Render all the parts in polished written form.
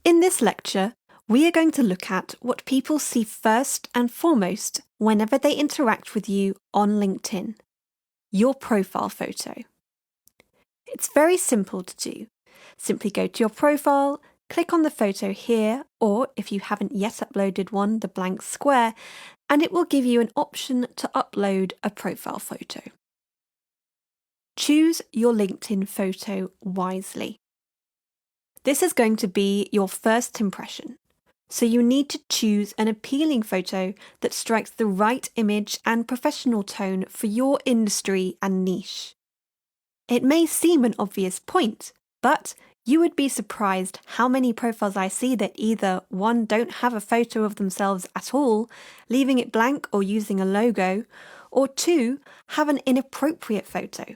In this lecture, we are going to look at what people see first and foremost whenever they interact with you on LinkedIn: your profile photo. It's very simple to do. Simply go to your profile, click on the photo here, or if you haven't yet uploaded one, the blank square, and it will give you an option to upload a profile photo. Choose your LinkedIn photo wisely. This is going to be your first impression, so you need to choose an appealing photo that strikes the right image and professional tone for your industry and niche. It may seem an obvious point, but you would be surprised how many profiles I see that either one, don't have a photo of themselves at all, leaving it blank or using a logo, or two, have an inappropriate photo.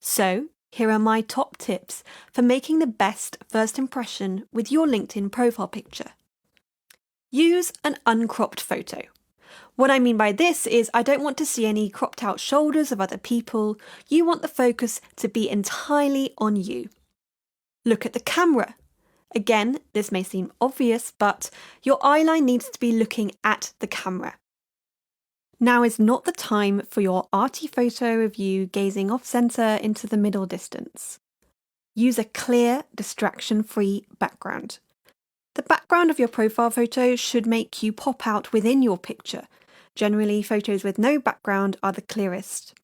So, here are my top tips for making the best first impression with your LinkedIn profile picture. Use an uncropped photo. What I mean by this is I don't want to see any cropped out shoulders of other people. You want the focus to be entirely on you. Look at the camera. Again, this may seem obvious, but your eyeline needs to be looking at the camera. Now is not the time for your arty photo of you gazing off-center into the middle distance. Use a clear, distraction-free background. The background of your profile photo should make you pop out within your picture. Generally, photos with no background are the clearest.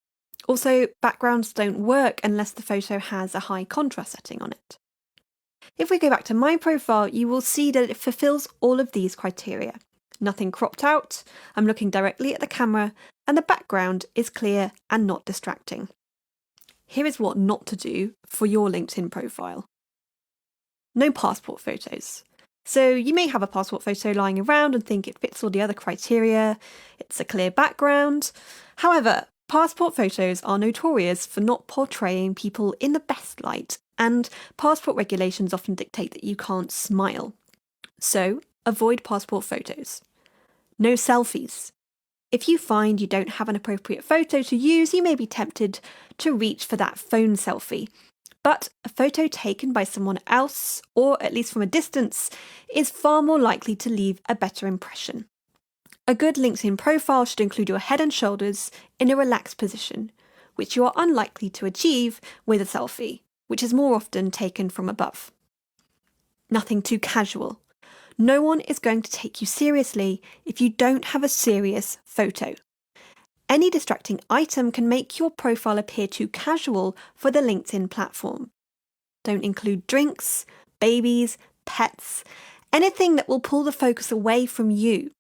Also, backgrounds don't work unless the photo has a high contrast setting on it. If we go back to my profile, you will see that it fulfills all of these criteria. Nothing cropped out, I'm looking directly at the camera, and the background is clear and not distracting. Here is what not to do for your LinkedIn profile. No passport photos. So you may have a passport photo lying around and think it fits all the other criteria, it's a clear background. However, passport photos are notorious for not portraying people in the best light, and passport regulations often dictate that you can't smile. So, avoid passport photos. No selfies. If you find you don't have an appropriate photo to use, you may be tempted to reach for that phone selfie. But a photo taken by someone else, or at least from a distance, is far more likely to leave a better impression. A good LinkedIn profile should include your head and shoulders in a relaxed position, which you are unlikely to achieve with a selfie, which is more often taken from above. Nothing too casual. No one is going to take you seriously if you don't have a serious photo. Any distracting item can make your profile appear too casual for the LinkedIn platform. Don't include drinks, babies, pets, anything that will pull the focus away from you.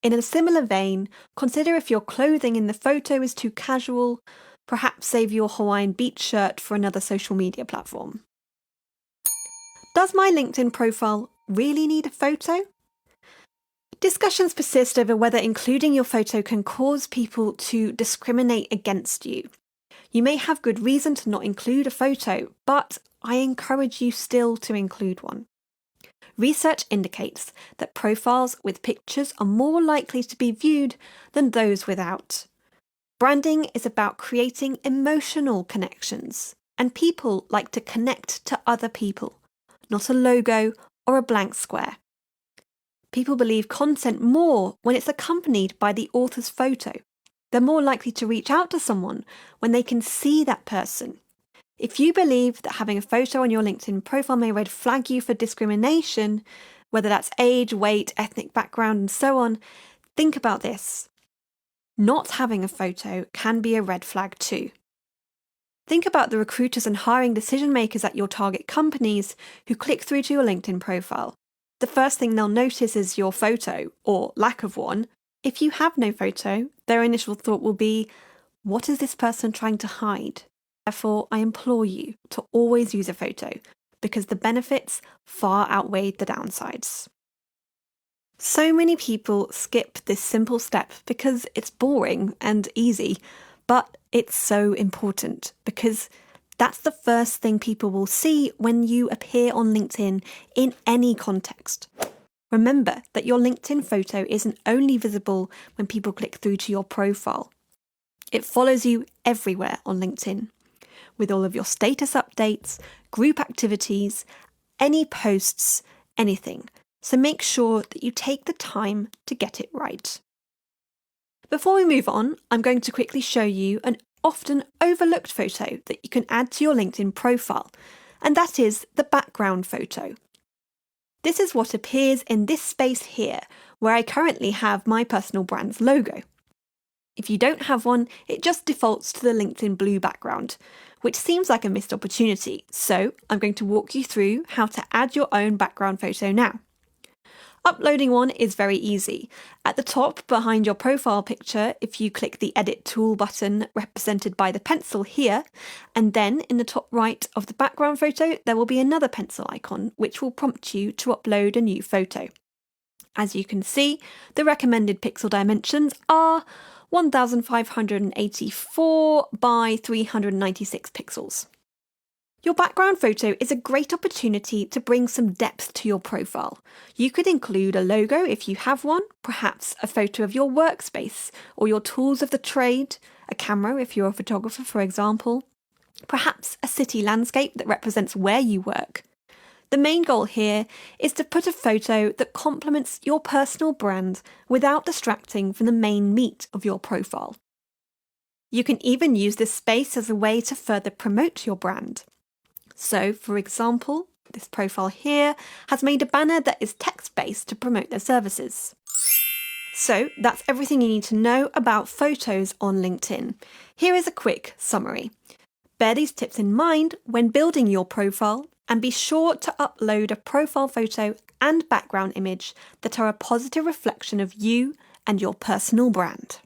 In a similar vein, consider if your clothing in the photo is too casual, perhaps save your Hawaiian beach shirt for another social media platform. Does my LinkedIn profile really need a photo? Discussions persist over whether including your photo can cause people to discriminate against you. You may have good reason to not include a photo, but I encourage you still to include one. Research indicates that profiles with pictures are more likely to be viewed than those without. Branding is about creating emotional connections, and people like to connect to other people, not a logo or a blank square. People believe content more when it's accompanied by the author's photo. They're more likely to reach out to someone when they can see that person. If you believe that having a photo on your LinkedIn profile may red flag you for discrimination, whether that's age, weight, ethnic background, and so on, think about this. Not having a photo can be a red flag too. Think about the recruiters and hiring decision makers at your target companies who click through to your LinkedIn profile. The first thing they'll notice is your photo, or lack of one. If you have no photo, their initial thought will be, what is this person trying to hide? Therefore, I implore you to always use a photo, because the benefits far outweigh the downsides. So many people skip this simple step because it's boring and easy, but it's so important because that's the first thing people will see when you appear on LinkedIn in any context. Remember that your LinkedIn photo isn't only visible when people click through to your profile. It follows you everywhere on LinkedIn, with all of your status updates, group activities, any posts, anything, so make sure that you take the time to get it right. Before we move on, I'm going to quickly show you an often overlooked photo that you can add to your LinkedIn profile, and that is the background photo. This is what appears in this space here, where I currently have my personal brand's logo. If you don't have one, it just defaults to the LinkedIn blue background, which seems like a missed opportunity, so I'm going to walk you through how to add your own background photo now. Uploading one is very easy. At the top, behind your profile picture, if you click the Edit Tool button represented by the pencil here, and then in the top right of the background photo, there will be another pencil icon, which will prompt you to upload a new photo. As you can see, the recommended pixel dimensions are 1584 by 396 pixels. Your background photo is a great opportunity to bring some depth to your profile. You could include a logo if you have one, perhaps a photo of your workspace or your tools of the trade, a camera if you're a photographer, for example, perhaps a city landscape that represents where you work. The main goal here is to put a photo that complements your personal brand without distracting from the main meat of your profile. You can even use this space as a way to further promote your brand. So, for example, this profile here has made a banner that is text-based to promote their services. So, that's everything you need to know about photos on LinkedIn. Here is a quick summary. Bear these tips in mind when building your profile, and be sure to upload a profile photo and background image that are a positive reflection of you and your personal brand.